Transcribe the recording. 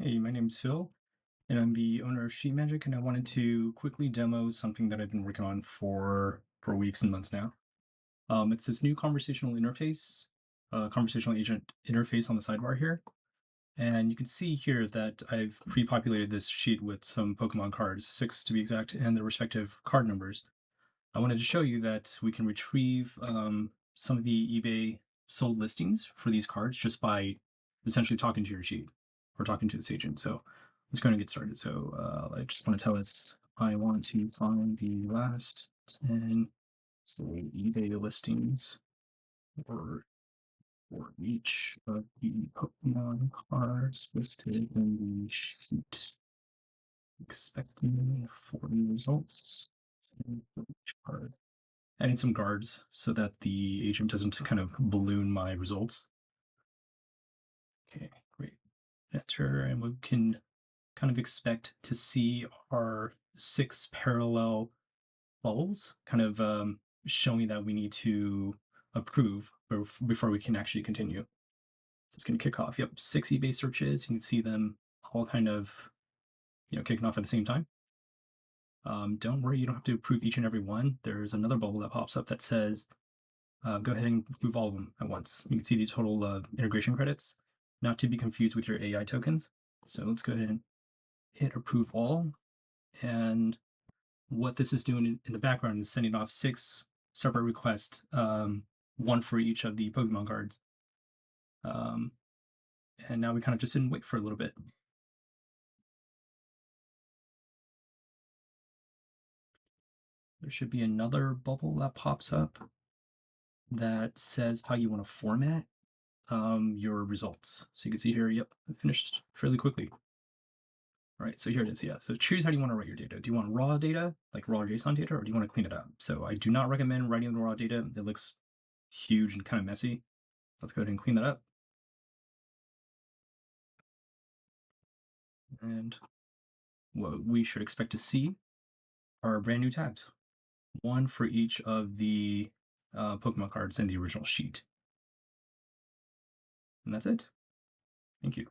Hey, my name's Phil, and I'm the owner of SheetMagic, and I wanted to quickly demo something that I've been working on for weeks and months now. It's this new conversational interface, conversational agent interface on the sidebar here. And you can see here that I've pre-populated this sheet with some Pokemon cards, 6 to be exact, and their respective card numbers. I wanted to show you that we can retrieve some of the eBay sold listings for these cards just by essentially talking to your sheet or talking to this agent. So let's go and get started. So I just want to tell us I want to find the last 10 eBay listings for, for each of the Pokemon cards listed in the sheet, expecting 40 results for each card. Adding some guards so that the agent doesn't kind of balloon my results. Okay, great. Enter, and we can kind of expect to see our 6 parallel bubbles kind of showing that we need to approve before we can actually continue. So it's going to kick off. Yep, 6 eBay searches. You can see them all kind of, kicking off at the same time. Don't worry, you don't have to approve each and every one. There's another bubble that pops up that says, go ahead and approve all of them at once. You can see the total integration credits, not to be confused with your AI tokens. So let's go ahead and hit approve all. And what this is doing in the background is sending off 6 separate requests, one for each of the Pokemon cards. And now we kind of just sit and wait for a little bit. There should be another bubble that pops up that says how you want to format your results. So you can see here, yep, I finished fairly quickly. All right, so here it is, yeah. So choose how do you want to write your data. Do you want raw data, like raw JSON data, or do you want to clean it up? So I do not recommend writing the raw data. It looks huge and kind of messy. Let's go ahead and clean that up. And what we should expect to see are brand new tabs, one for each of the Pokemon cards in the original sheet. And that's it. Thank you.